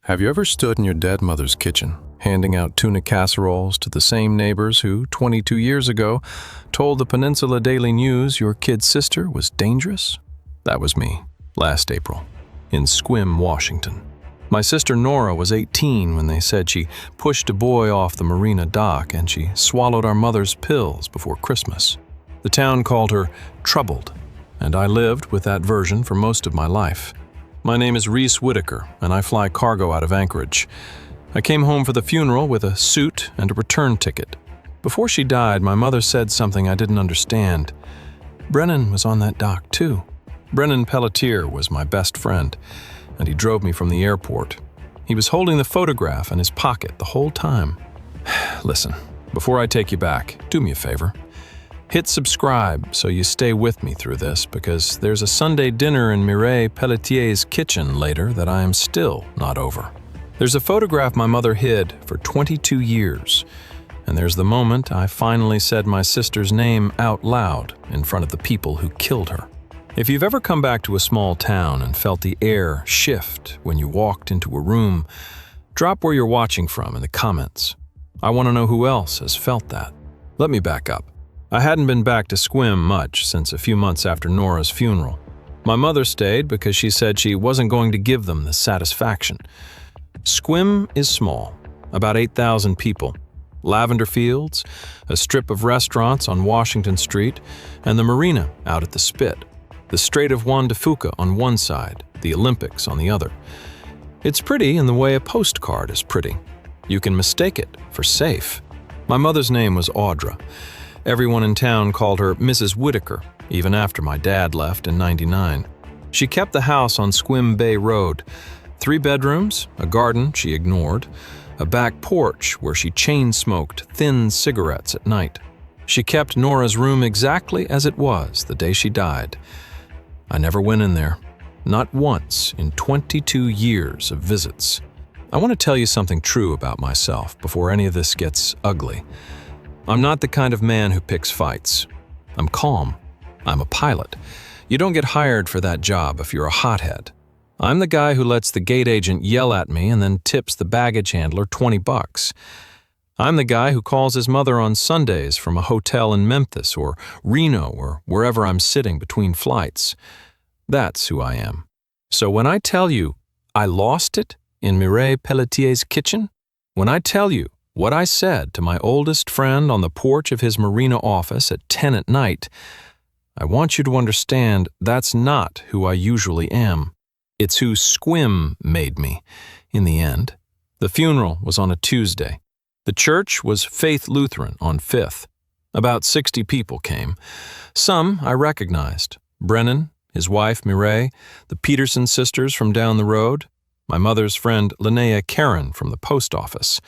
Have you ever stood in your dead mother's kitchen, handing out tuna casseroles to the same neighbors who, 22 years ago, told the Peninsula Daily News your kid's sister was dangerous? That was me, last April, in Sequim, Washington. My sister Nora was 18 when they said she pushed a boy off the marina dock and she swallowed our mother's pills before Christmas. The town called her troubled, and I lived with that version for most of my life. My name is Reese Whitaker, and I fly cargo out of Anchorage. I came home for the funeral with a suit and a return ticket. Before she died, my mother said something I didn't understand. Brennan was on that dock, too. Brennan Pelletier was my best friend, and he drove me from the airport. He was holding the photograph in his pocket the whole time. Listen, before I take you back, do me a favor. Hit subscribe so you stay with me through this, because there's a Sunday dinner in Mireille Pelletier's kitchen later that I am still not over. There's a photograph my mother hid for 22 years, and there's the moment I finally said my sister's name out loud in front of the people who killed her. If you've ever come back to a small town and felt the air shift when you walked into a room, drop where you're watching from in the comments. I want to know who else has felt that. Let me back up. I hadn't been back to Sequim much since a few months after Nora's funeral. My mother stayed because she said she wasn't going to give them the satisfaction. Sequim is small, about 8,000 people. Lavender fields, a strip of restaurants on Washington Street, and the marina out at the Spit. The Strait of Juan de Fuca on one side, the Olympics on the other. It's pretty in the way a postcard is pretty. You can mistake it for safe. My mother's name was Audra. Everyone in town called her Mrs. Whitaker, even after my dad left in '99. She kept the house on Sequim Bay Road. 3 bedrooms, a garden she ignored, a back porch where she chain-smoked thin cigarettes at night. She kept Nora's room exactly as it was the day she died. I never went in there, not once in 22 years of visits. I want to tell you something true about myself before any of this gets ugly. I'm not the kind of man who picks fights. I'm calm. I'm a pilot. You don't get hired for that job if you're a hothead. I'm the guy who lets the gate agent yell at me and then tips the baggage handler $20. I'm the guy who calls his mother on Sundays from a hotel in Memphis or Reno or wherever I'm sitting between flights. That's who I am. So when I tell you I lost it in Mireille Pelletier's kitchen, when I tell you what I said to my oldest friend on the porch of his marina office at 10 at night, I want you to understand that's not who I usually am. It's who Sequim made me, in the end. The funeral was on a Tuesday. The church was Faith Lutheran on 5th. About 60 people came. Some I recognized. Brennan, his wife Mireille, the Peterson sisters from down the road, my mother's friend Linnea Karen from the post office.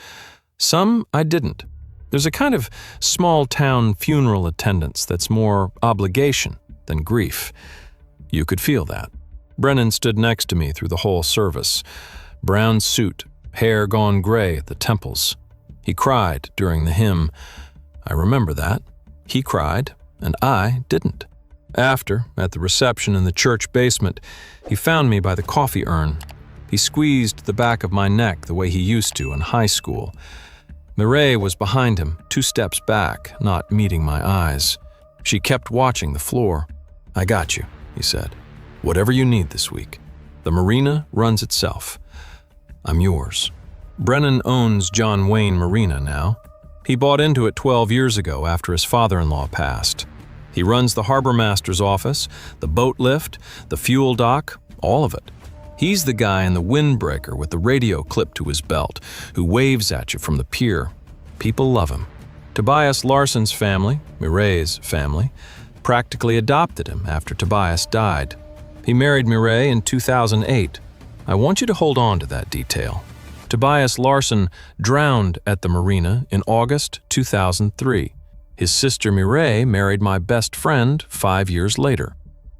Some I didn't. There's a kind of small-town funeral attendance that's more obligation than grief. You could feel that. Brennan stood next to me through the whole service. Brown suit, hair gone gray at the temples. He cried during the hymn. I remember that. He cried, and I didn't. After, at the reception in the church basement, he found me by the coffee urn. He squeezed the back of my neck the way he used to in high school. Mireille was behind him, 2 steps back, not meeting my eyes. She kept watching the floor. I got you, he said. Whatever you need this week. The marina runs itself. I'm yours. Brennan owns John Wayne Marina now. He bought into it 12 years ago after his father-in-law passed. He runs the harbor master's office, the boat lift, the fuel dock, all of it. He's the guy in the windbreaker with the radio clipped to his belt, who waves at you from the pier. People love him. Tobias Larson's family, Mireille's family, practically adopted him after Tobias died. He married Mireille in 2008. I want you to hold on to that detail. Tobias Larson drowned at the marina in August 2003. His sister Mireille married my best friend 5 years later.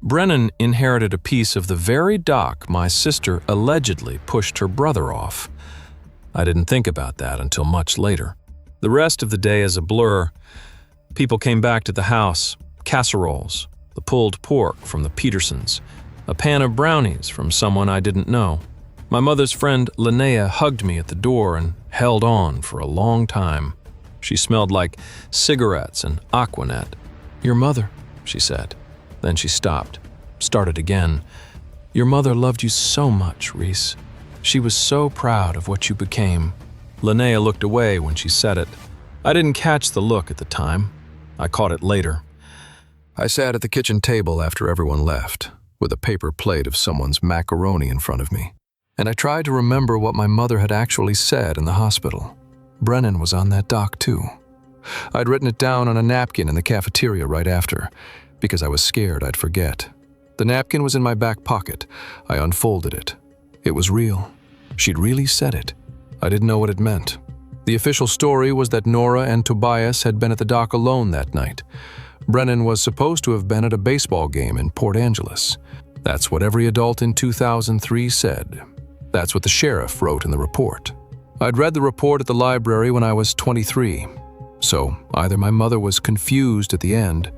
Brennan inherited a piece of the very dock my sister allegedly pushed her brother off. I didn't think about that until much later. The rest of the day is a blur. People came back to the house, casseroles, the pulled pork from the Petersons, a pan of brownies from someone I didn't know. My mother's friend Linnea hugged me at the door and held on for a long time. She smelled like cigarettes and Aquanet. "Your mother," she said. Then she stopped, started again. "Your mother loved you so much, Reese. She was so proud of what you became." Linnea looked away when she said it. I didn't catch the look at the time. I caught it later. I sat at the kitchen table after everyone left, with a paper plate of someone's macaroni in front of me, and I tried to remember what my mother had actually said in the hospital. Brennan was on that dock too. I'd written it down on a napkin in the cafeteria right after, because I was scared I'd forget. The napkin was in my back pocket. I unfolded it. It was real. She'd really said it. I didn't know what it meant. The official story was that Nora and Tobias had been at the dock alone that night. Brennan was supposed to have been at a baseball game in Port Angeles. That's what every adult in 2003 said. That's what the sheriff wrote in the report. I'd read the report at the library when I was 23. So either my mother was confused at the end,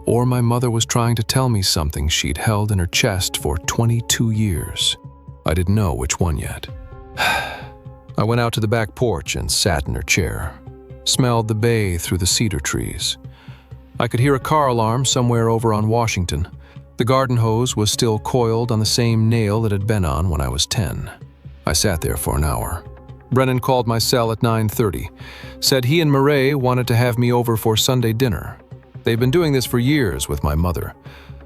or my mother was trying to tell me something she'd held in her chest for 22 years. I didn't know which one yet. I went out to the back porch and sat in her chair, smelled the bay through the cedar trees. I could hear a car alarm somewhere over on Washington. The garden hose was still coiled on the same nail it had been on when I was 10. I sat there for an hour. Brennan called my cell at 9:30, said he and Murray wanted to have me over for Sunday dinner. They've been doing this for years with my mother.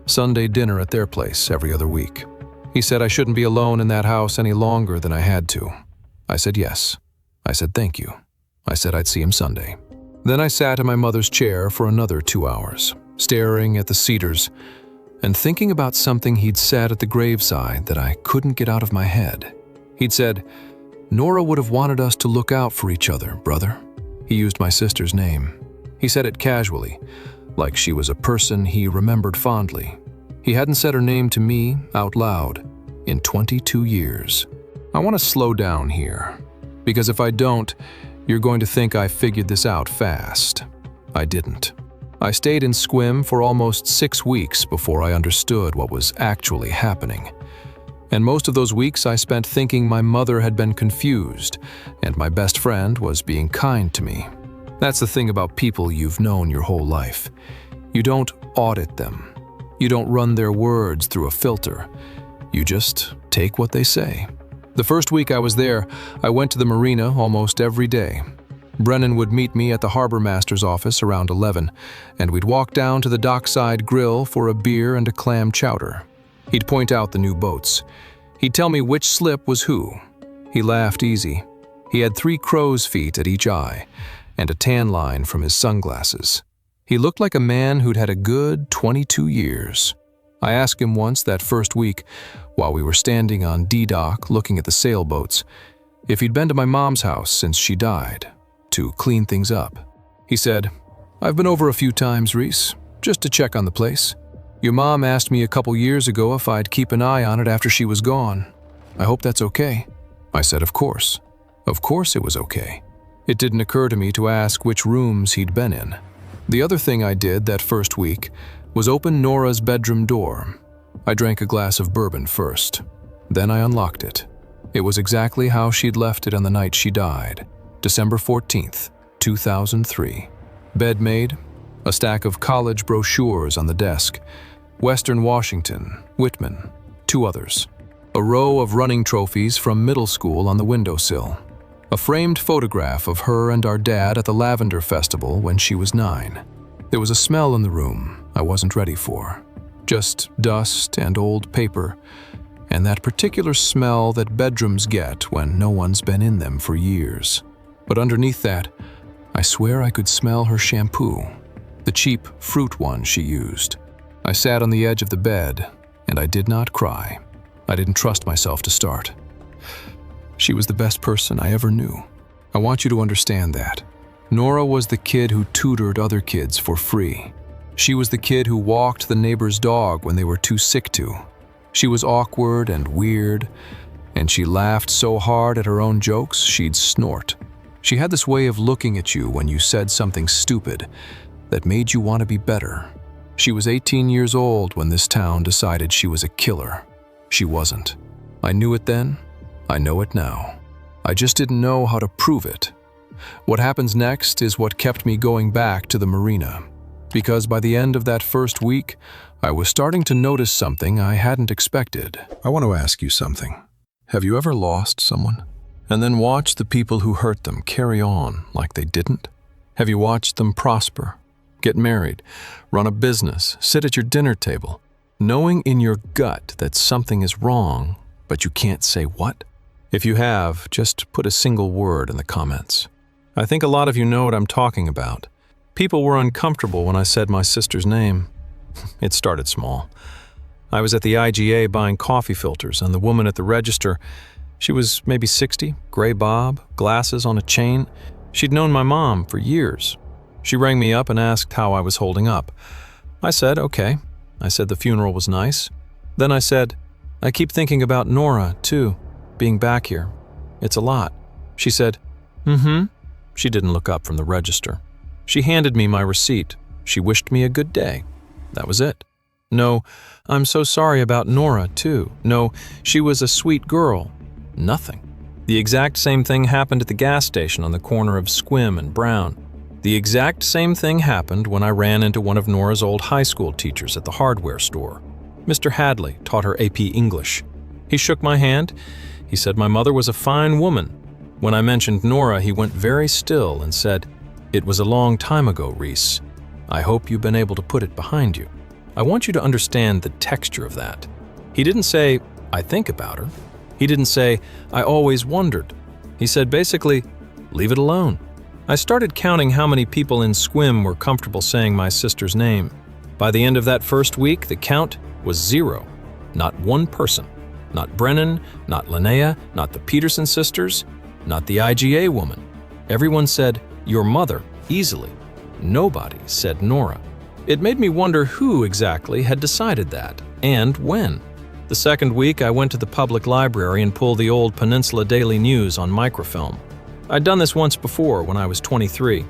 Sunday dinner at their place every other week. He said I shouldn't be alone in that house any longer than I had to. I said yes. I said thank you. I said I'd see him Sunday. Then I sat in my mother's chair for another 2 hours, staring at the cedars and thinking about something he'd said at the graveside that I couldn't get out of my head. He'd said, "Nora would have wanted us to look out for each other, brother." He used my sister's name. He said it casually, like she was a person he remembered fondly. He hadn't said her name to me out loud in 22 years. I want to slow down here, because if I don't, you're going to think I figured this out fast. I didn't. I stayed in Sequim for almost 6 weeks before I understood what was actually happening. And most of those weeks I spent thinking my mother had been confused and my best friend was being kind to me. That's the thing about people you've known your whole life. You don't audit them. You don't run their words through a filter. You just take what they say. The first week I was there, I went to the marina almost every day. Brennan would meet me at the harbor master's office around 11, and we'd walk down to the dockside grill for a beer and a clam chowder. He'd point out the new boats. He'd tell me which slip was who. He laughed easy. He had 3 crow's feet at each eye, and a tan line from his sunglasses. He looked like a man who'd had a good 22 years. I asked him once that first week, while we were standing on D-Dock looking at the sailboats, if he'd been to my mom's house since she died, to clean things up. He said, "I've been over a few times, Reese, just to check on the place. Your mom asked me a couple years ago if I'd keep an eye on it after she was gone. I hope that's okay." I said, of course. Of course it was okay. It didn't occur to me to ask which rooms he'd been in. The other thing I did that first week was open Nora's bedroom door. I drank a glass of bourbon first. Then I unlocked it. It was exactly how she'd left it on the night she died, December 14th, 2003. Bed made, a stack of college brochures on the desk, Western Washington, Whitman, 2 others. A row of running trophies from middle school on the windowsill. A framed photograph of her and our dad at the Lavender Festival when she was 9. There was a smell in the room I wasn't ready for. Just dust and old paper, and that particular smell that bedrooms get when no one's been in them for years. But underneath that, I swear I could smell her shampoo, the cheap fruit one she used. I sat on the edge of the bed, and I did not cry. I didn't trust myself to start. She was the best person I ever knew. I want you to understand that. Nora was the kid who tutored other kids for free. She was the kid who walked the neighbor's dog when they were too sick to. She was awkward and weird, and she laughed so hard at her own jokes she'd snort. She had this way of looking at you when you said something stupid that made you want to be better. She was 18 years old when this town decided she was a killer. She wasn't. I knew it then, I know it now. I just didn't know how to prove it. What happens next is what kept me going back to the marina. Because by the end of that first week, I was starting to notice something I hadn't expected. I want to ask you something. Have you ever lost someone? And then watched the people who hurt them carry on like they didn't? Have you watched them prosper, get married, run a business, sit at your dinner table, knowing in your gut that something is wrong, but you can't say what? If you have, just put a single word in the comments. I think a lot of you know what I'm talking about. People were uncomfortable when I said my sister's name. It started small. I was at the IGA buying coffee filters, and the woman at the register, she was maybe 60, gray bob, glasses on a chain. She'd known my mom for years. She rang me up and asked how I was holding up. I said, okay. I said the funeral was nice. Then I said, I keep thinking about Nora, too, being back here. It's a lot. She said, She didn't look up from the register. She handed me my receipt. She wished me a good day. That was it. No, I'm so sorry about Nora, too. No, she was a sweet girl. Nothing. The exact same thing happened at the gas station on the corner of Sequim and Brown. The exact same thing happened when I ran into one of Nora's old high school teachers at the hardware store. Mr. Hadley taught her AP English. He shook my hand. He said my mother was a fine woman. When I mentioned Nora, he went very still and said, "It was a long time ago, Reese. I hope you've been able to put it behind you." I want you to understand the texture of that. He didn't say, "I think about her." He didn't say, "I always wondered." He said basically, "Leave it alone." I started counting how many people in Sequim were comfortable saying my sister's name. By the end of that first week, the count was 0. Not one person. Not Brennan, not Linnea, not the Peterson sisters, not the IGA woman. Everyone said, "Your mother," easily. Nobody said Nora. It made me wonder who exactly had decided that, and when. The second week, I went to the public library and pulled the old Peninsula Daily News on microfilm. I'd done this once before when I was 23.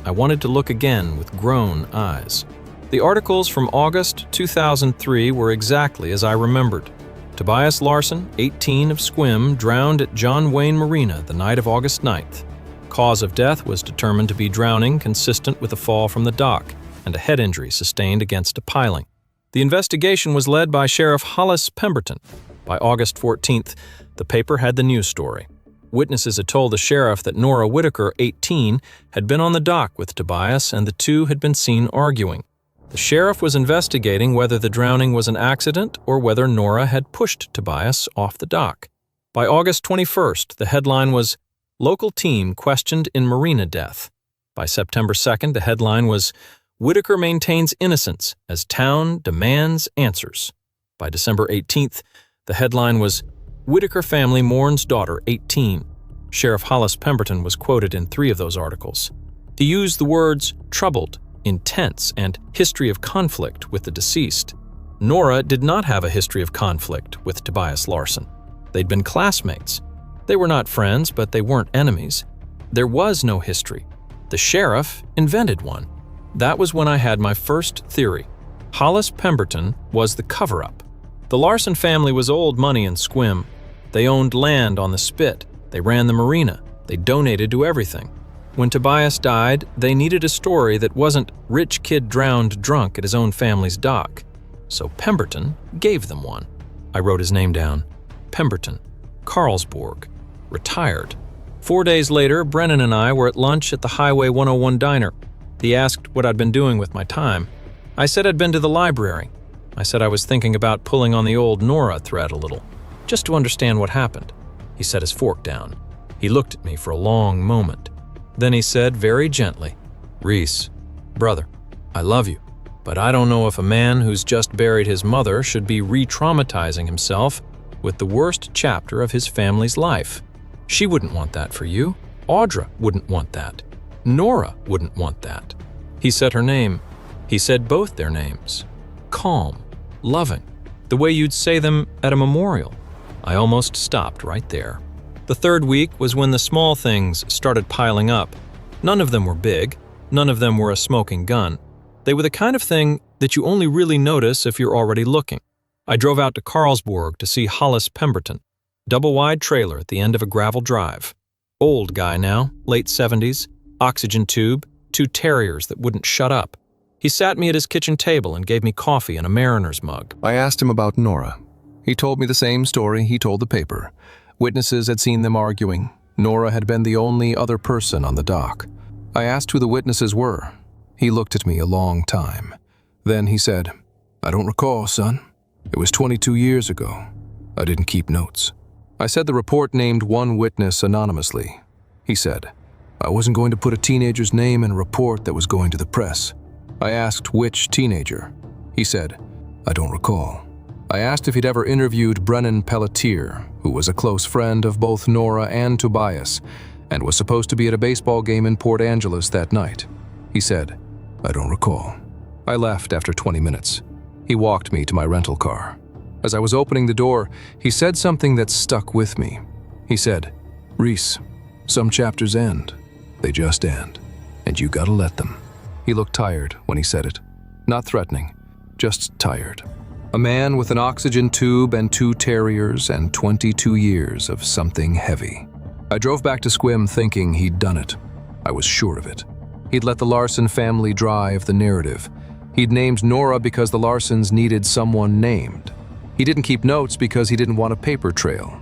I wanted to look again with grown eyes. The articles from August 2003 were exactly as I remembered. Tobias Larson, 18 of Sequim, drowned at John Wayne Marina the night of August 9th. Cause of death was determined to be drowning consistent with a fall from the dock and a head injury sustained against a piling. The investigation was led by Sheriff Hollis Pemberton. By August 14th, the paper had the news story. Witnesses had told the sheriff that Nora Whitaker, 18, had been on the dock with Tobias and the two had been seen arguing. The sheriff was investigating whether the drowning was an accident or whether Nora had pushed Tobias off the dock. By August 21st, the headline was, "Local Team Questioned in Marina Death." By September 2nd, the headline was, "Whitaker Maintains Innocence as Town Demands Answers." By December 18th, the headline was, "Whitaker Family Mourns Daughter 18." Sheriff Hollis Pemberton was quoted in 3 of those articles. He used the words troubled, intense, and history of conflict with the deceased. Nora did not have a history of conflict with Tobias Larson. They'd been classmates. They were not friends, but they weren't enemies. There was no history. The sheriff invented one. That was when I had my first theory. Hollis Pemberton was the cover-up. The Larson family was old money in Sequim. They owned land on the spit. They ran the marina. They donated to everything. When Tobias died, they needed a story that wasn't rich kid drowned drunk at his own family's dock. So Pemberton gave them one. I wrote his name down. Pemberton, Carlsborg, retired. 4 days later, Brennan and I were at lunch at the Highway 101 diner. He asked what I'd been doing with my time. I said I'd been to the library. I said I was thinking about pulling on the old Nora thread a little, just to understand what happened. He set his fork down. He looked at me for a long moment. Then he said very gently, "Reese, brother, I love you, but I don't know if a man who's just buried his mother should be re-traumatizing himself with the worst chapter of his family's life. She wouldn't want that for you. Audra wouldn't want that. Nora wouldn't want that." He said her name. He said both their names. Calm, loving, the way you'd say them at a memorial. I almost stopped right there. The third week was when the small things started piling up. None of them were big. None of them were a smoking gun. They were the kind of thing that you only really notice if you're already looking. I drove out to Carlsborg to see Hollis Pemberton. Double-wide trailer at the end of a gravel drive. Old guy now, late 70s, oxygen tube, 2 terriers that wouldn't shut up. He sat me at his kitchen table and gave me coffee in a Mariner's mug. I asked him about Nora. He told me the same story he told the paper. Witnesses had seen them arguing. Nora had been the only other person on the dock. I asked who the witnesses were. He looked at me a long time. Then he said, "I don't recall, son. It was 22 years ago. I didn't keep notes." I said the report named one witness anonymously. He said, "I wasn't going to put a teenager's name in a report that was going to the press." I asked which teenager. He said, "I don't recall." I asked if he'd ever interviewed Brennan Pelletier, who was a close friend of both Nora and Tobias, and was supposed to be at a baseball game in Port Angeles that night. He said, "I don't recall." I left after 20 minutes. He walked me to my rental car. As I was opening the door, he said something that stuck with me. He said, "Reese, some chapters end. They just end. And you gotta let them." He looked tired when he said it. Not threatening, just tired. A man with an oxygen tube and 2 terriers and 22 years of something heavy. I drove back to Sequim thinking he'd done it. I was sure of it. He'd let the Larson family drive the narrative. He'd named Nora because the Larsons needed someone named. He didn't keep notes because he didn't want a paper trail.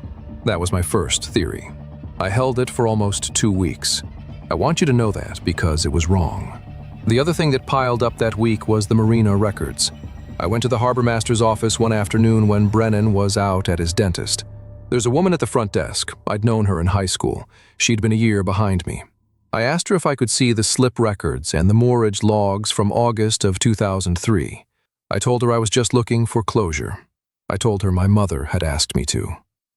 That was my first theory. I held it for almost 2 weeks. I want you to know that because it was wrong. The other thing that piled up that week was the Marina records. I went to the harbor master's office one afternoon when Brennan was out at his dentist. There's a woman at the front desk. I'd known her in high school. She'd been a year behind me. I asked her if I could see the slip records and the moorage logs from August of 2003. I told her I was just looking for closure. I told her my mother had asked me to.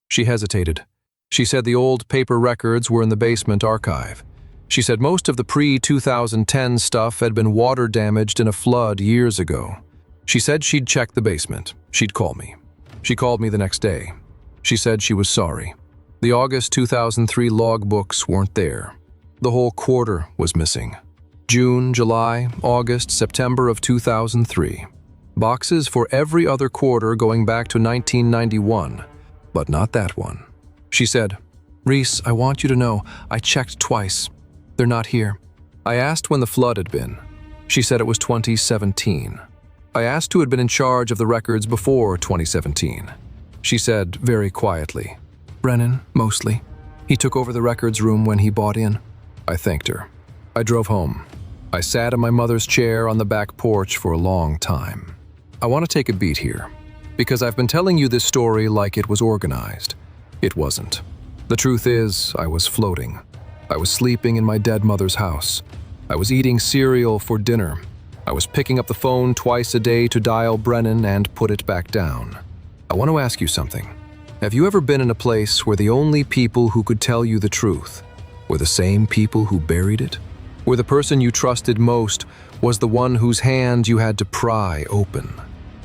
She hesitated. She said the old paper records were in the basement archive. She said most of the pre-2010 stuff had been water damaged in a flood years ago. She said she'd check the basement. She'd call me. She called me the next day. She said she was sorry. The August 2003 logbooks weren't there. The whole quarter was missing. June, July, August, September of 2003. Boxes for every other quarter going back to 1991, but not that one. She said, "Reese, I want you to know, I checked twice. They're not here." I asked when the flood had been. She said it was 2017. I asked who had been in charge of the records before 2017. She said very quietly, "Brennan, mostly. He took over the records room when he bought in." I thanked her. I drove home. I sat in my mother's chair on the back porch for a long time. I want to take a beat here, because I've been telling you this story like it was organized. It wasn't. The truth is, I was floating. I was sleeping in my dead mother's house. I was eating cereal for dinner. I was picking up the phone twice a day to dial Brennan and put it back down. I want to ask you something. Have you ever been in a place where the only people who could tell you the truth were the same people who buried it? Where the person you trusted most was the one whose hand you had to pry open?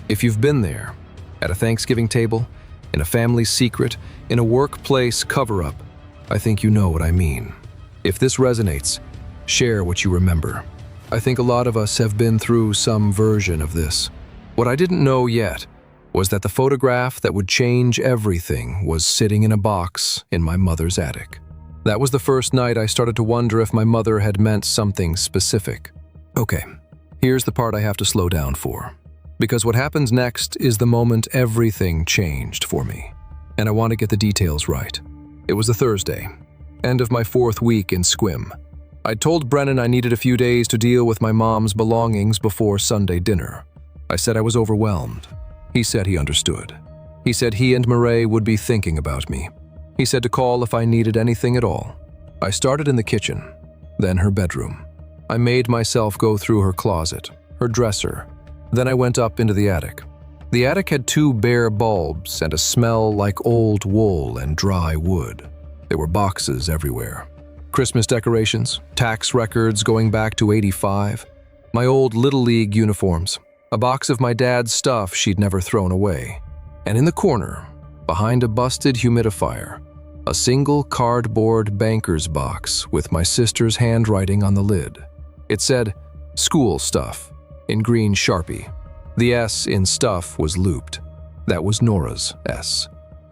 If you've been there, at a Thanksgiving table, in a family secret, in a workplace cover-up, I think you know what I mean. If this resonates, share what you remember. I think a lot of us have been through some version of this. What I didn't know yet was that the photograph that would change everything was sitting in a box in my mother's attic. That was the first night I started to wonder if my mother had meant something specific. Okay, here's the part I have to slow down for. Because what happens next is the moment everything changed for me. And I want to get the details right. It was a Thursday, end of my 4th week in Sequim. I'd told Brennan I needed a few days to deal with my mom's belongings before Sunday dinner. I said I was overwhelmed. He said he understood. He said he and Murray would be thinking about me. He said to call if I needed anything at all. I started in the kitchen, then her bedroom. I made myself go through her closet, her dresser. Then I went up into the attic. The attic had 2 bare bulbs and a smell like old wool and dry wood. There were boxes everywhere. Christmas decorations, tax records going back to '85, my old Little League uniforms, a box of my dad's stuff she'd never thrown away. And in the corner, behind a busted humidifier, a single cardboard banker's box with my sister's handwriting on the lid. It said, "School Stuff," in green Sharpie. The S in stuff was looped. That was Nora's S.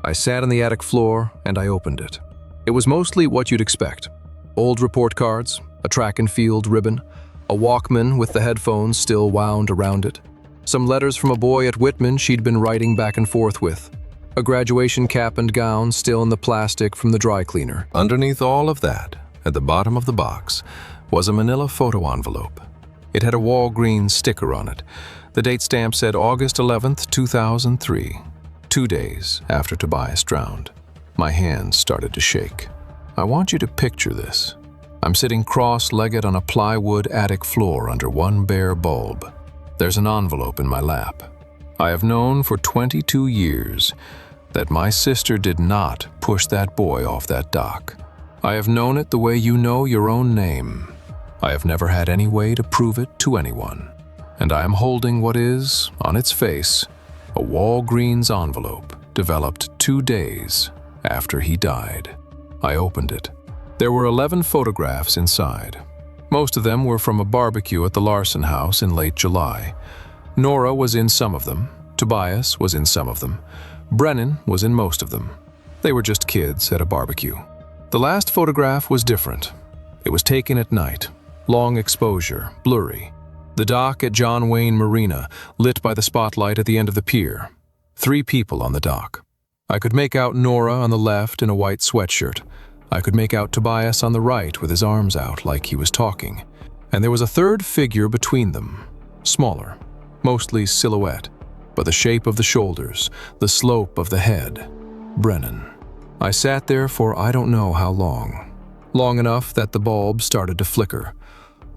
I sat on the attic floor and I opened it. It was mostly what you'd expect. Old report cards, a track and field ribbon, a Walkman with the headphones still wound around it, some letters from a boy at Whitman she'd been writing back and forth with, a graduation cap and gown still in the plastic from the dry cleaner. Underneath all of that, at the bottom of the box, was a manila photo envelope. It had a Walgreens sticker on it. The date stamp said August 11th, 2003, 2 days after Tobias drowned. My hands started to shake. I want you to picture this. I'm sitting cross-legged on a plywood attic floor under one bare bulb. There's an envelope in my lap. I have known for 22 years that my sister did not push that boy off that dock. I have known it the way you know your own name. I have never had any way to prove it to anyone. And I am holding what is, on its face, a Walgreens envelope developed 2 days after he died. I opened it. There were 11 photographs inside. Most of them were from a barbecue at the Larson house in late July. Nora was in some of them. Tobias was in some of them. Brennan was in most of them. They were just kids at a barbecue. The last photograph was different. It was taken at night. Long exposure, blurry. The dock at John Wayne Marina, lit by the spotlight at the end of the pier. 3 people on the dock. I could make out Nora on the left in a white sweatshirt. I could make out Tobias on the right with his arms out like he was talking. And there was a third figure between them. Smaller, mostly silhouette, but the shape of the shoulders, the slope of the head. Brennan. I sat there for I don't know how long. Long enough that the bulb started to flicker.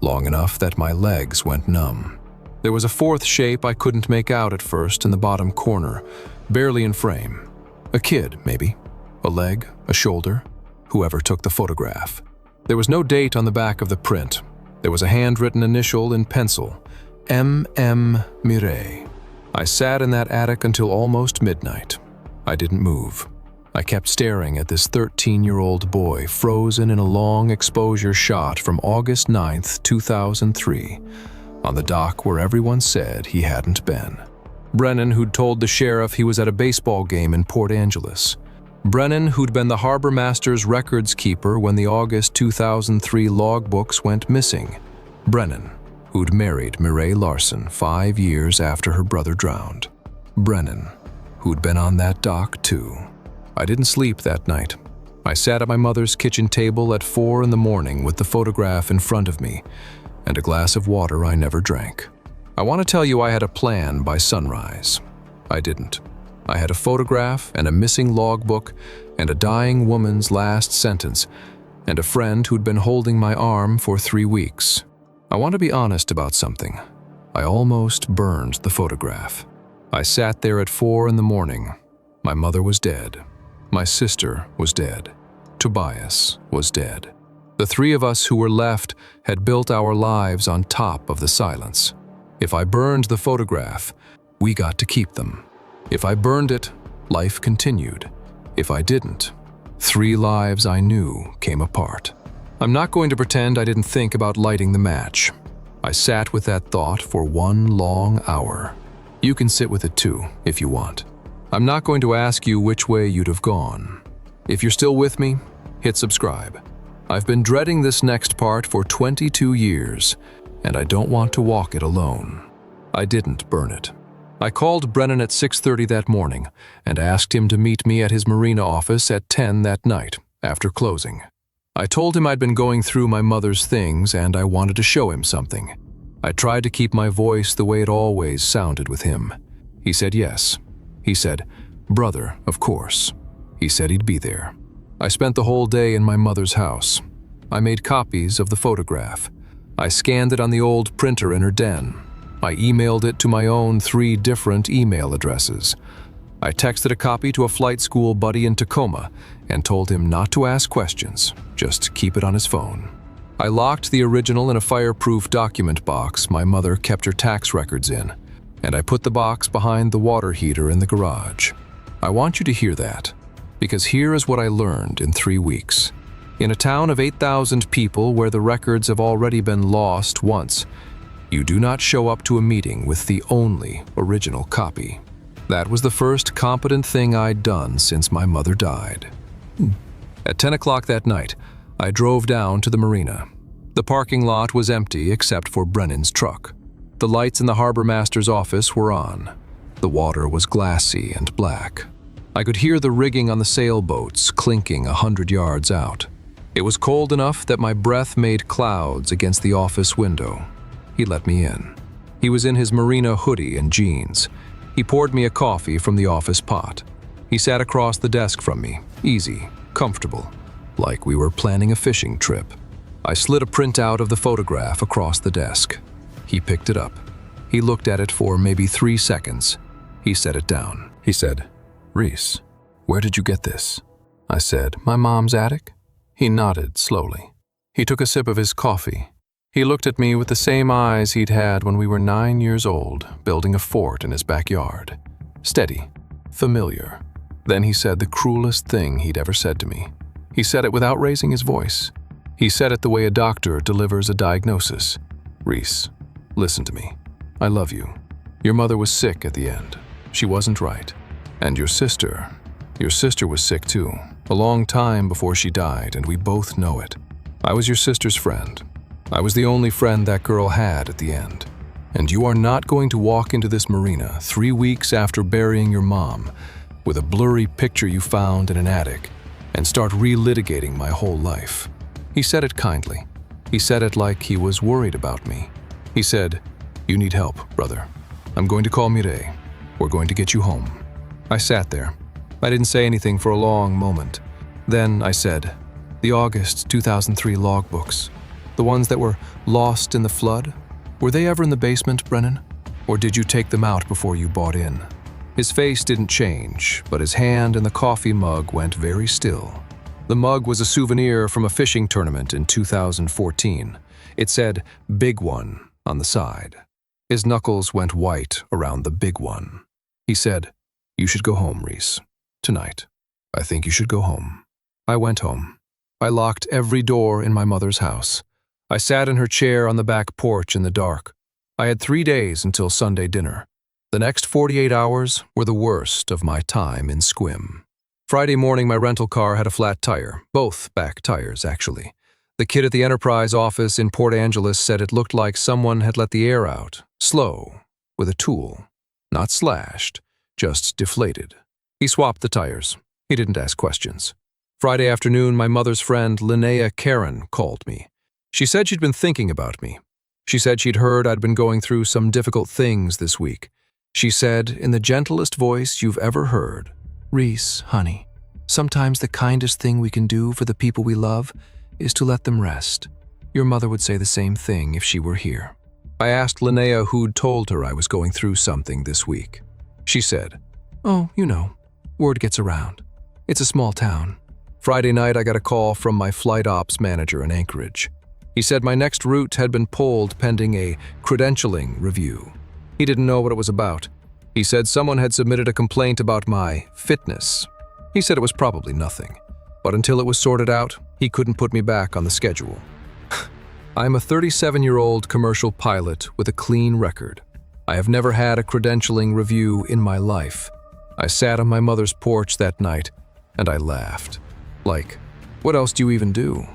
Long enough that my legs went numb. There was a fourth shape I couldn't make out at first in the bottom corner, barely in frame. A kid, maybe. A leg, a shoulder. Whoever took the photograph. There was no date on the back of the print. There was a handwritten initial in pencil. M.M. Mireille. I sat in that attic until almost midnight. I didn't move. I kept staring at this 13-year-old boy frozen in a long exposure shot from August 9th, 2003, on the dock where everyone said he hadn't been. Brennan, who'd told the sheriff he was at a baseball game in Port Angeles. Brennan, who'd been the harbor master's records keeper when the August 2003 logbooks went missing. Brennan, who'd married Mireille Larson 5 years after her brother drowned. Brennan, who'd been on that dock too. I didn't sleep that night. I sat at my mother's kitchen table at 4 in the morning with the photograph in front of me and a glass of water I never drank. I want to tell you I had a plan by sunrise. I didn't. I had a photograph and a missing logbook and a dying woman's last sentence and a friend who'd been holding my arm for 3 weeks. I want to be honest about something. I almost burned the photograph. I sat there at 4 in the morning. My mother was dead. My sister was dead. Tobias was dead. The 3 of us who were left had built our lives on top of the silence. If I burned the photograph, we got to keep them. If I burned it, life continued. If I didn't, 3 lives I knew came apart. I'm not going to pretend I didn't think about lighting the match. I sat with that thought for 1 long hour. You can sit with it too, if you want. I'm not going to ask you which way you'd have gone. If you're still with me, hit subscribe. I've been dreading this next part for 22 years, and I don't want to walk it alone. I didn't burn it. I called Brennan at 6:30 that morning and asked him to meet me at his marina office at 10 that night, after closing. I told him I'd been going through my mother's things and I wanted to show him something. I tried to keep my voice the way it always sounded with him. He said yes. He said, "Brother, of course." He said he'd be there. I spent the whole day in my mother's house. I made copies of the photograph. I scanned it on the old printer in her den. I emailed it to my own 3 different email addresses. I texted a copy to a flight school buddy in Tacoma and told him not to ask questions, just keep it on his phone. I locked the original in a fireproof document box my mother kept her tax records in, and I put the box behind the water heater in the garage. I want you to hear that, because here is what I learned in 3 weeks. In a town of 8,000 people where the records have already been lost once, you do not show up to a meeting with the only original copy. That was the first competent thing I'd done since my mother died. At 10 o'clock that night, I drove down to the marina. The parking lot was empty except for Brennan's truck. The lights in the harbor master's office were on. The water was glassy and black. I could hear the rigging on the sailboats clinking 100 yards out. It was cold enough that my breath made clouds against the office window. He let me in. He was in his marina hoodie and jeans. He poured me a coffee from the office pot. He sat across the desk from me, easy, comfortable, like we were planning a fishing trip. I slid a printout of the photograph across the desk. He picked it up. He looked at it for maybe 3 seconds. He set it down. He said, "Reese, where did you get this?" I said, "My mom's attic." He nodded slowly. He took a sip of his coffee. He looked at me with the same eyes he'd had when we were 9 years old, building a fort in his backyard. Steady, familiar. Then he said the cruelest thing he'd ever said to me. He said it without raising his voice. He said it the way a doctor delivers a diagnosis. "Reese, listen to me. I love you. Your mother was sick at the end. She wasn't right. And your sister was sick too, a long time before she died, and we both know it. I was your sister's friend. I was the only friend that girl had at the end. And you are not going to walk into this marina 3 weeks after burying your mom with a blurry picture you found in an attic and start relitigating my whole life." He said it kindly. He said it like he was worried about me. He said, "You need help, brother. I'm going to call Mireille. We're going to get you home." I sat there. I didn't say anything for a long moment. Then I said, "The August 2003 logbooks, the ones that were lost in the flood, were they ever in the basement, Brennan? Or did you take them out before you bought in?" His face didn't change, but his hand in the coffee mug went very still. The mug was a souvenir from a fishing tournament in 2014. It said, "Big One," on the side. His knuckles went white around the big one. He said, "You should go home, Reese. Tonight. I think you should go home." I went home. I locked every door in my mother's house. I sat in her chair on the back porch in the dark. I had 3 days until Sunday dinner. The next 48 hours were the worst of my time in Sequim. Friday morning, my rental car had a flat tire, both back tires, actually. The kid at the Enterprise office in Port Angeles said it looked like someone had let the air out, slow, with a tool. Not slashed, just deflated. He swapped the tires. He didn't ask questions. Friday afternoon, my mother's friend, Linnea Karen, called me. She said she'd been thinking about me. She said she'd heard I'd been going through some difficult things this week. She said, in the gentlest voice you've ever heard, "Reese, honey, sometimes the kindest thing we can do for the people we love is to let them rest. Your mother would say the same thing if she were here." I asked Linnea who'd told her I was going through something this week. She said, "Oh, you know, word gets around. It's a small town." Friday night, I got a call from my flight ops manager in Anchorage. He said my next route had been pulled pending a credentialing review. He didn't know what it was about. He said someone had submitted a complaint about my fitness. He said it was probably nothing, but until it was sorted out, he couldn't put me back on the schedule. I'm a 37-year-old commercial pilot with a clean record. I have never had a credentialing review in my life. I sat on my mother's porch that night, and I laughed. Like, what else do you even do?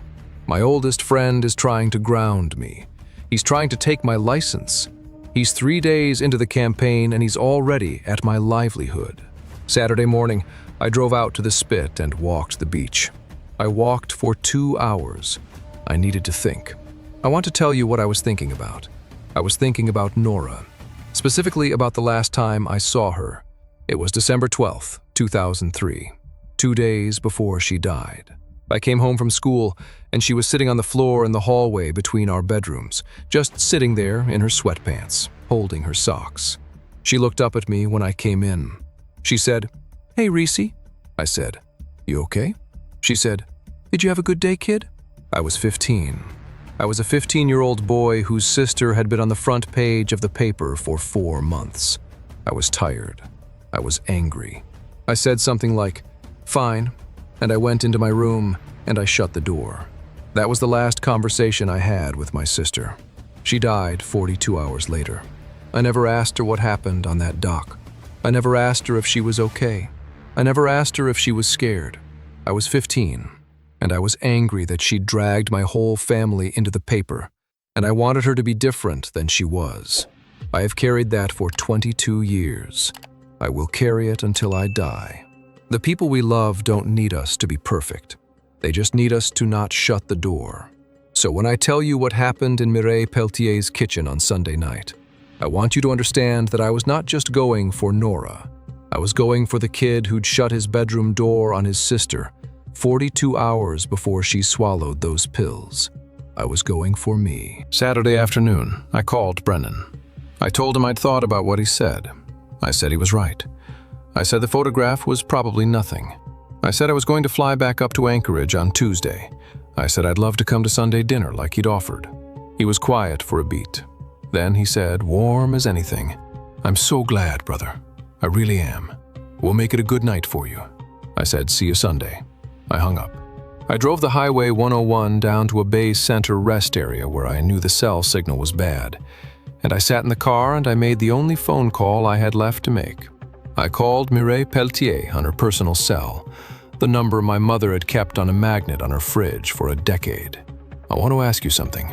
My oldest friend is trying to ground me. He's trying to take my license. He's 3 days into the campaign, and he's already at my livelihood. Saturday morning, I drove out to the spit and walked the beach. I walked for 2 hours. I needed to think. I want to tell you what I was thinking about. I was thinking about Nora, specifically about the last time I saw her. It was December 12th, 2003, 2 days before she died. I came home from school, and she was sitting on the floor in the hallway between our bedrooms, just sitting there in her sweatpants, holding her socks. She looked up at me when I came in. She said, "Hey, Reese." I said, "You okay?" She said, "Did you have a good day, kid?" I was 15. I was a 15-year-old boy whose sister had been on the front page of the paper for 4 months. I was tired. I was angry. I said something like, "Fine," and I went into my room and I shut the door. That was the last conversation I had with my sister. She died 42 hours later. I never asked her what happened on that dock. I never asked her if she was okay. I never asked her if she was scared. I was 15, and I was angry that she'd dragged my whole family into the paper, and I wanted her to be different than she was. I have carried that for 22 years. I will carry it until I die. The people we love don't need us to be perfect. They just need us to not shut the door. So when I tell you what happened in Mireille Peltier's kitchen on Sunday night, I want you to understand that I was not just going for Nora. I was going for the kid who'd shut his bedroom door on his sister 42 hours before she swallowed those pills. I was going for me. Saturday afternoon, I called Brennan. I told him I'd thought about what he said. I said he was right. I said the photograph was probably nothing. I said I was going to fly back up to Anchorage on Tuesday. I said I'd love to come to Sunday dinner like he'd offered. He was quiet for a beat. Then he said, warm as anything, "I'm so glad, brother. I really am. We'll make it a good night for you." I said, "See you Sunday." I hung up. I drove the Highway 101 down to a Bay Center rest area where I knew the cell signal was bad. And I sat in the car and I made the only phone call I had left to make. I called Mireille Peltier on her personal cell, the number my mother had kept on a magnet on her fridge for a decade. "I want to ask you something.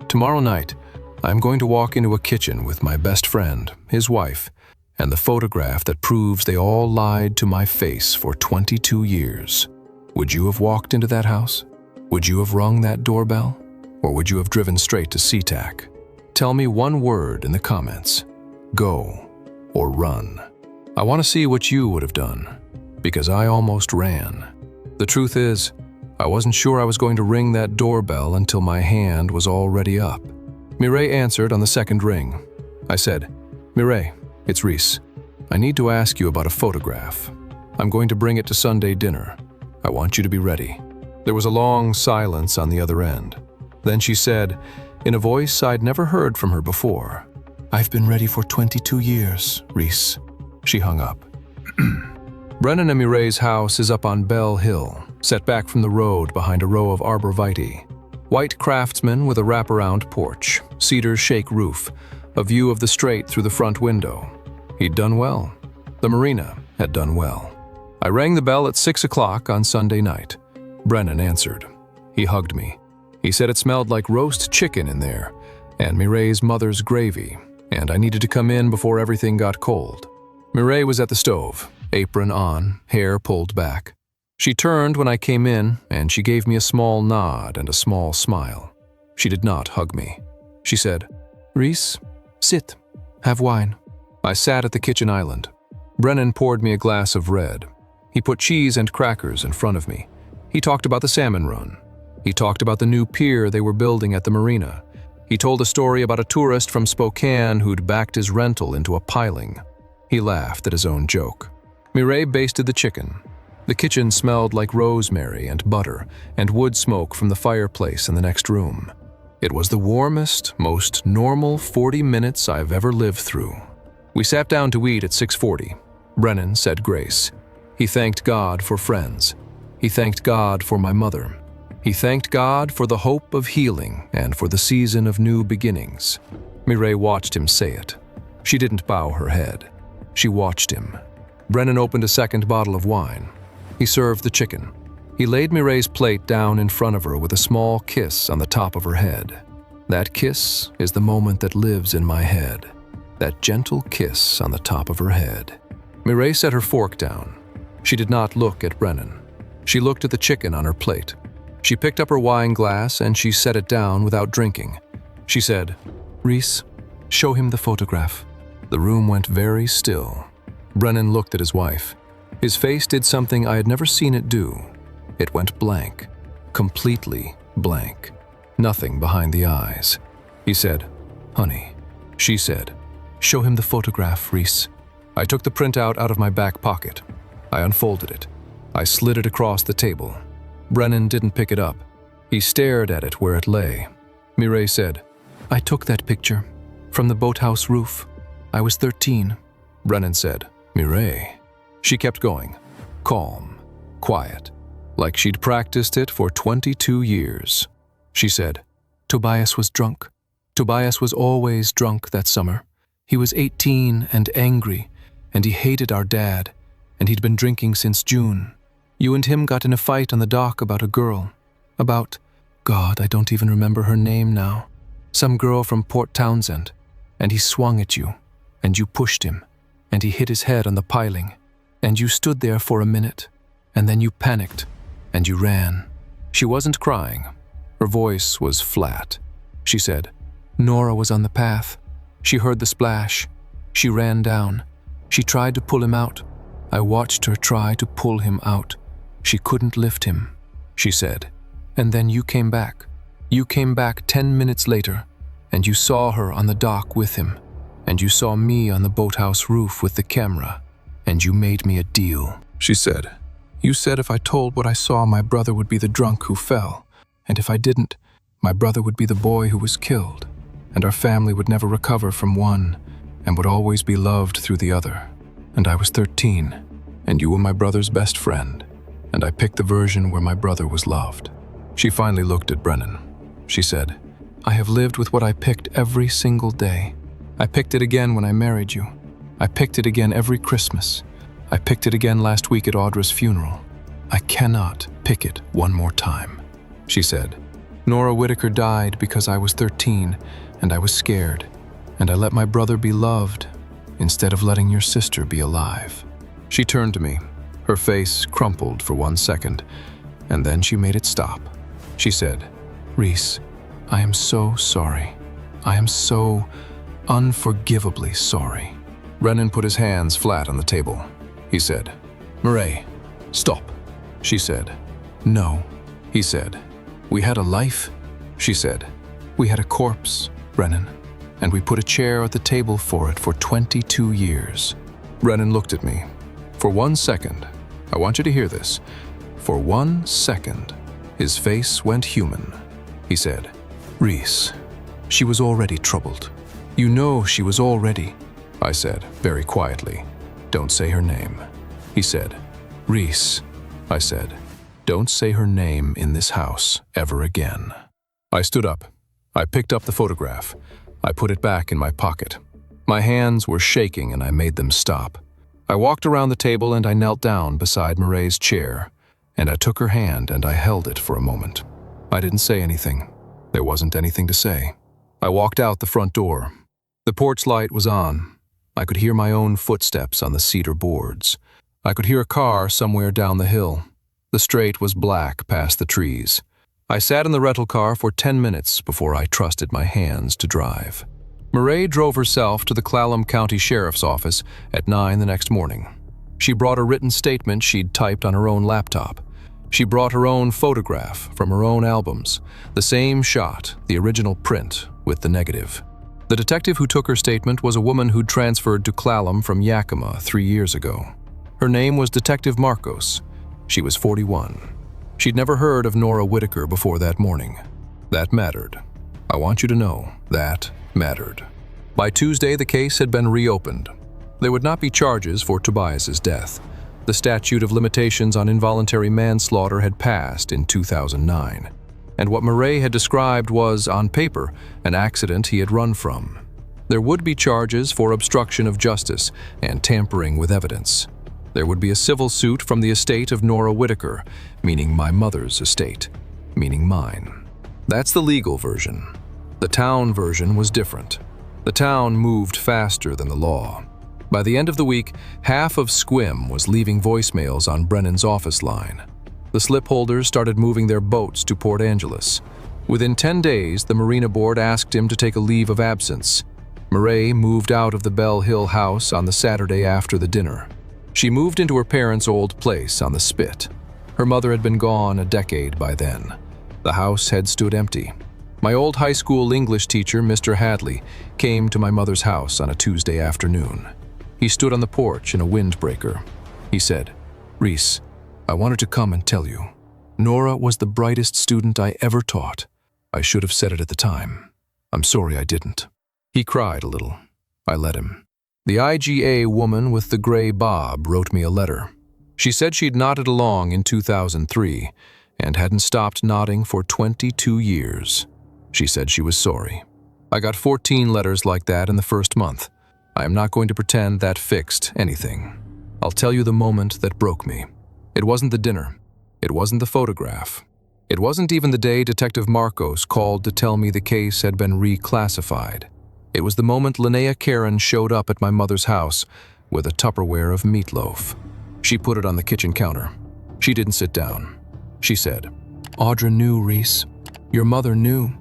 Tomorrow night, I'm going to walk into a kitchen with my best friend, his wife, and the photograph that proves they all lied to my face for 22 years. Would you have walked into that house? Would you have rung that doorbell? Or would you have driven straight to SeaTac? Tell me one word in the comments. Go or run. I want to see what you would have done, because I almost ran. The truth is, I wasn't sure I was going to ring that doorbell until my hand was already up. Mireille answered on the second ring. I said, "Mireille, it's Reese. I need to ask you about a photograph. I'm going to bring it to Sunday dinner. I want you to be ready." There was a long silence on the other end. Then she said, in a voice I'd never heard from her before, "I've been ready for 22 years, Reese." She hung up. Brennan and Mireille's house is up on Bell Hill, set back from the road behind a row of arborvitae. White craftsman with a wraparound porch, cedar shake roof, a view of the strait through the front window. He'd done well. The marina had done well. I rang the bell at 6 o'clock on Sunday night. Brennan answered. He hugged me. He said it smelled like roast chicken in there, and Mireille's mother's gravy, and I needed to come in before everything got cold. Mireille was at the stove, apron on, hair pulled back. She turned when I came in, and she gave me a small nod and a small smile. She did not hug me. She said, "Reese, sit, have wine." I sat at the kitchen island. Brennan poured me a glass of red. He put cheese and crackers in front of me. He talked about the salmon run. He talked about the new pier they were building at the marina. He told a story about a tourist from Spokane who'd backed his rental into a piling. He laughed at his own joke. Mireille basted the chicken. The kitchen smelled like rosemary and butter and wood smoke from the fireplace in the next room. It was the warmest, most normal 40 minutes I've ever lived through. We sat down to eat at 6:40. Brennan said grace. He thanked God for friends. He thanked God for my mother. He thanked God for the hope of healing and for the season of new beginnings. Mireille watched him say it. She didn't bow her head. She watched him. Brennan opened a second bottle of wine. He served the chicken. He laid Mireille's plate down in front of her with a small kiss on the top of her head. That kiss is the moment that lives in my head. That gentle kiss on the top of her head. Mireille set her fork down. She did not look at Brennan. She looked at the chicken on her plate. She picked up her wine glass and she set it down without drinking. She said, "Reese, show him the photograph." The room went very still. Brennan looked at his wife. His face did something I had never seen it do. It went blank, completely blank. Nothing behind the eyes. He said, "Honey." She said, "Show him the photograph, Reese." I took the printout out of my back pocket. I unfolded it. I slid it across the table. Brennan didn't pick it up. He stared at it where it lay. Mireille said, "I took that picture from the boathouse roof. I was 13. Brennan said, "Mireille." She kept going, calm, quiet, like she'd practiced it for 22 years. She said, "Tobias was drunk. Tobias was always drunk that summer. He was 18 and angry. and he hated our dad, and he'd been drinking since June. You and him got in a fight on the dock about a girl. About, God, I don't even remember her name now. Some girl from Port Townsend, and he swung at you, and you pushed him, and he hit his head on the piling, and you stood there for a minute, and then you panicked, and you ran. She wasn't crying. Her voice was flat. She said, Nora was on the path. She heard the splash. She ran down. She tried to pull him out. I watched her try to pull him out. She couldn't lift him, she said. And then you came back. You came back 10 minutes later, and you saw her on the dock with him, and you saw me on the boathouse roof with the camera, and you made me a deal, she said. You said if I told what I saw, my brother would be the drunk who fell, and if I didn't, my brother would be the boy who was killed, and our family would never recover from one, and would always be loved through the other. And I was 13, and you were my brother's best friend, and I picked the version where my brother was loved. She finally looked at Brennan. She said, I have lived with what I picked every single day. I picked it again when I married you. I picked it again every Christmas. I picked it again last week at Audra's funeral. I cannot pick it one more time, she said. Nora Whitaker died because I was 13 and I was scared, and I let my brother be loved instead of letting your sister be alive. She turned to me. Her face crumpled for 1 second, and then she made it stop. She said, Reese, I am so sorry. I am so unforgivably sorry. Brennan put his hands flat on the table. He said, Murray, stop. She said, no. He said, we had a life. She said, we had a corpse, Brennan, and we put a chair at the table for it for 22 years. Brennan looked at me. For 1 second, I want you to hear this. For 1 second, his face went human. He said, Reese, she was already troubled. You know she was already. I said, very quietly, don't say her name. He said, Reese. I said, don't say her name in this house ever again. I stood up. I picked up the photograph. I put it back in my pocket. My hands were shaking and I made them stop. I walked around the table and I knelt down beside Murray's chair, and I took her hand and I held it for a moment. I didn't say anything. There wasn't anything to say. I walked out the front door. The porch light was on. I could hear my own footsteps on the cedar boards. I could hear a car somewhere down the hill. The straight was black past the trees. I sat in the rental car for 10 minutes before I trusted my hands to drive. Murray drove herself to the Clallam County Sheriff's Office at 9 the next morning. She brought a written statement she'd typed on her own laptop. She brought her own photograph from her own albums, the same shot, the original print, with the negative. The detective who took her statement was a woman who'd transferred to Clallam from Yakima 3 years ago. Her name was Detective Marcos. She was 41. She'd never heard of Nora Whitaker before that morning. That mattered. I want you to know, that mattered. By Tuesday, the case had been reopened. There would not be charges for Tobias's death. The statute of limitations on involuntary manslaughter had passed in 2009. And what Murray had described was, on paper, an accident he had run from. There would be charges for obstruction of justice and tampering with evidence. There would be a civil suit from the estate of Nora Whitaker, meaning my mother's estate, meaning mine. That's the legal version. The town version was different. The town moved faster than the law. By the end of the week, half of Sequim was leaving voicemails on Brennan's office line. The slip holders started moving their boats to Port Angeles. Within 10 days, the Marina Board asked him to take a leave of absence. Murray moved out of the Bell Hill house on the Saturday after the dinner. She moved into her parents' old place on the Spit. Her mother had been gone a decade by then. The house had stood empty. My old high school English teacher, Mr. Hadley, came to my mother's house on a Tuesday afternoon. He stood on the porch in a windbreaker. He said, Reese, I wanted to come and tell you. Nora was the brightest student I ever taught. I should have said it at the time. I'm sorry I didn't. He cried a little. I let him. The IGA woman with the gray bob wrote me a letter. She said she'd nodded along in 2003 and hadn't stopped nodding for 22 years. She said she was sorry. I got 14 letters like that in the first month. I am not going to pretend that fixed anything. I'll tell you the moment that broke me. It wasn't the dinner. It wasn't the photograph. It wasn't even the day Detective Marcos called to tell me the case had been reclassified. It was the moment Linnea Karen showed up at my mother's house with a Tupperware of meatloaf. She put it on the kitchen counter. She didn't sit down. She said, "Audra knew, Reese. Your mother knew.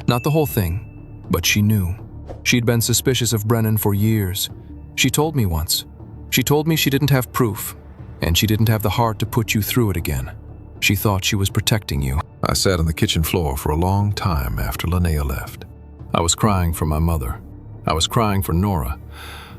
Not the whole thing, but she knew. She'd been suspicious of Brennan for years. She told me once. She told me she didn't have proof, and she didn't have the heart to put you through it again. She thought she was protecting you." I sat on the kitchen floor for a long time after Linnea left. I was crying for my mother. I was crying for Nora.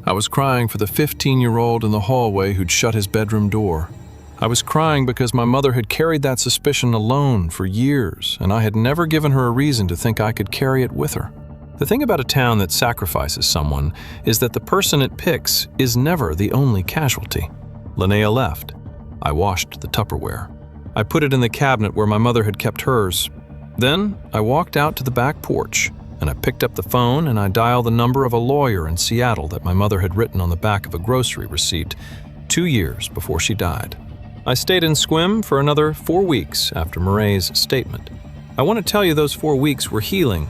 I was crying for the 15-year-old in the hallway who'd shut his bedroom door. I was crying because my mother had carried that suspicion alone for years, and I had never given her a reason to think I could carry it with her. The thing about a town that sacrifices someone is that the person it picks is never the only casualty. Linnea left. I washed the Tupperware. I put it in the cabinet where my mother had kept hers. Then I walked out to the back porch, and I picked up the phone and I dialed the number of a lawyer in Seattle that my mother had written on the back of a grocery receipt 2 years before she died. I stayed in Sequim for another 4 weeks after Murray's statement. I want to tell you those 4 weeks were healing.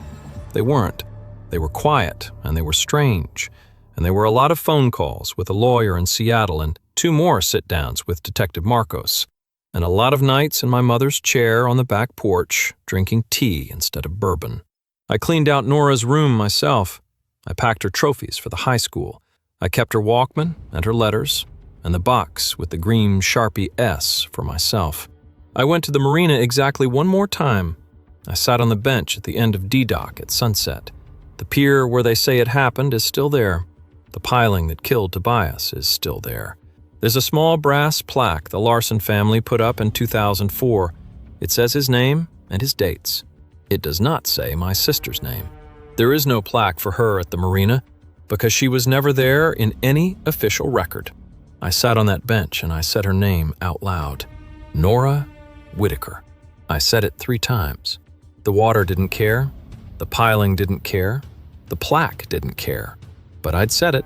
They weren't. They were quiet, and they were strange, and there were a lot of phone calls with a lawyer in Seattle and 2 more sit-downs with Detective Marcos, and a lot of nights in my mother's chair on the back porch, drinking tea instead of bourbon. I cleaned out Nora's room myself. I packed her trophies for the high school. I kept her Walkman and her letters, and the box with the green Sharpie S for myself. I went to the marina exactly 1 more time. I sat on the bench at the end of D-Dock at sunset. The pier where they say it happened is still there. The piling that killed Tobias is still there. There's a small brass plaque the Larson family put up in 2004. It says his name and his dates. It does not say my sister's name. There is no plaque for her at the marina because she was never there in any official record. I sat on that bench and I said her name out loud. Nora Whitaker. I said it 3 times. The water didn't care. The piling didn't care. The plaque didn't care. But I'd said it.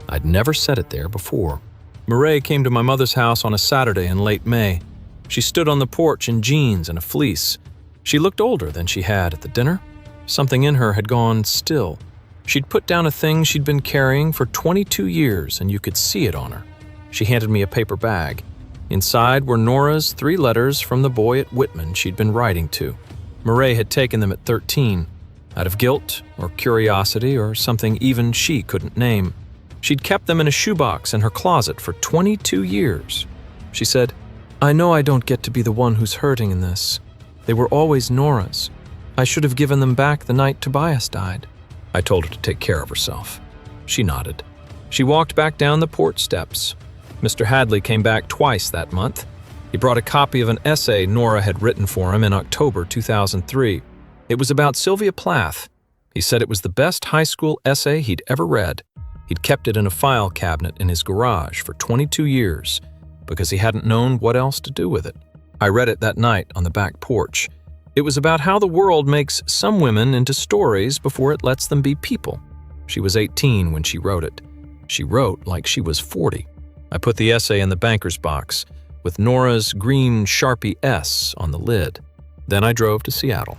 I'd never said it there before. Murray came to my mother's house on a Saturday in late May. She stood on the porch in jeans and a fleece. She looked older than she had at the dinner. Something in her had gone still. She'd put down a thing she'd been carrying for 22 years, and you could see it on her. She handed me a paper bag. Inside were Nora's 3 letters from the boy at Whitman she'd been writing to. Murray had taken them at 13, out of guilt or curiosity or something even she couldn't name. She'd kept them in a shoebox in her closet for 22 years. She said, "I know I don't get to be the one who's hurting in this. They were always Nora's. I should have given them back the night Tobias died." I told her to take care of herself. She nodded. She walked back down the porch steps. Mr. Hadley came back twice that month. He brought a copy of an essay Nora had written for him in October 2003. It was about Sylvia Plath. He said it was the best high school essay he'd ever read. He'd kept it in a file cabinet in his garage for 22 years because he hadn't known what else to do with it. I read it that night on the back porch. It was about how the world makes some women into stories before it lets them be people. She was 18 when she wrote it. She wrote like she was 40. I put the essay in the banker's box with Nora's green Sharpie S on the lid. Then I drove to Seattle.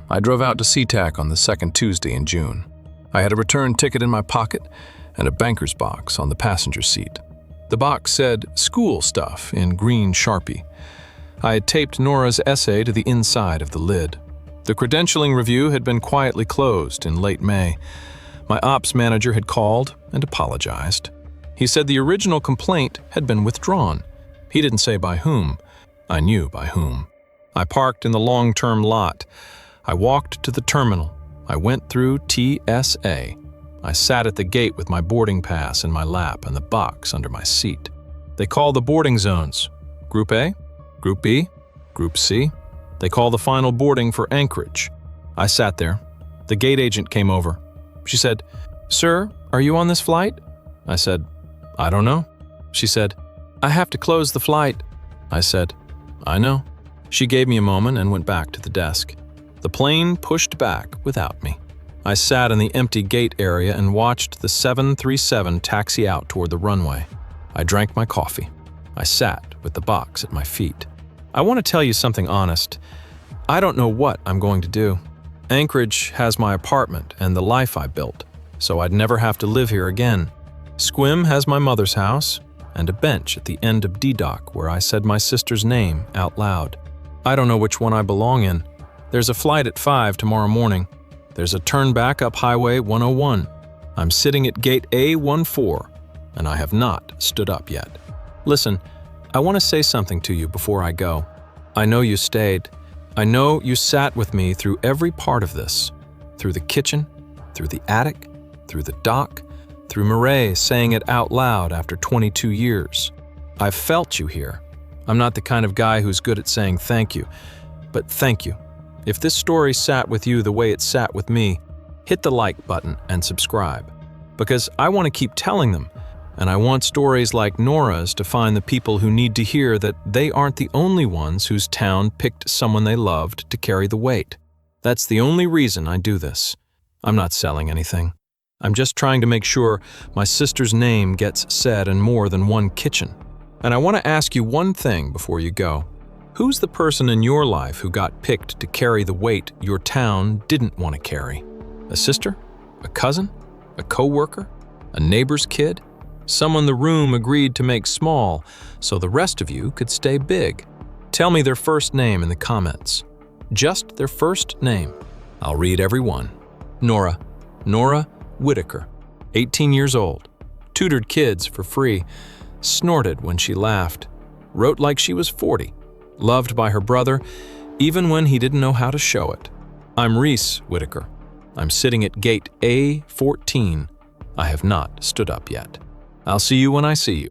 I drove out to SeaTac on the 2nd Tuesday in June. I had a return ticket in my pocket and a banker's box on the passenger seat. The box said school stuff in green Sharpie. I had taped Nora's essay to the inside of the lid. The credentialing review had been quietly closed in late May. My ops manager had called and apologized. He said the original complaint had been withdrawn. He didn't say by whom. I knew by whom. I parked in the long-term lot. I walked to the terminal. I went through TSA. I sat at the gate with my boarding pass in my lap and the box under my seat. They call the boarding zones. Group A, Group B, Group C. They call the final boarding for Anchorage. I sat there. The gate agent came over. She said, "Sir, are you on this flight?" I said, "I don't know." She said, "I have to close the flight." I said, "I know." She gave me a moment and went back to the desk. The plane pushed back without me. I sat in the empty gate area and watched the 737 taxi out toward the runway. I drank my coffee. I sat with the box at my feet. I want to tell you something honest. I don't know what I'm going to do. Anchorage has my apartment and the life I built, so I'd never have to live here again. Sequim has my mother's house and a bench at the end of D-Dock where I said my sister's name out loud. I don't know which one I belong in. There's a flight at 5 tomorrow morning. There's a turn back up Highway 101. I'm sitting at gate A14, and I have not stood up yet. Listen, I want to say something to you before I go. I know you stayed. I know you sat with me through every part of this. Through the kitchen, through the attic, through the dock, through Murray saying it out loud after 22 years. I've felt you here. I'm not the kind of guy who's good at saying thank you, but thank you. If this story sat with you the way it sat with me, hit the like button and subscribe. Because I want to keep telling them, and I want stories like Nora's to find the people who need to hear that they aren't the only ones whose town picked someone they loved to carry the weight. That's the only reason I do this. I'm not selling anything. I'm just trying to make sure my sister's name gets said in more than one kitchen. And I want to ask you one thing before you go. Who's the person in your life who got picked to carry the weight your town didn't want to carry? A sister? A cousin? A coworker? A neighbor's kid? Someone the room agreed to make small so the rest of you could stay big. Tell me their first name in the comments. Just their first name. I'll read every one. Nora Whitaker, 18 years old, tutored kids for free, snorted when she laughed, wrote like she was 40, loved by her brother, even when he didn't know how to show it. I'm Reese Whitaker. I'm sitting at gate A14. I have not stood up yet. I'll see you when I see you.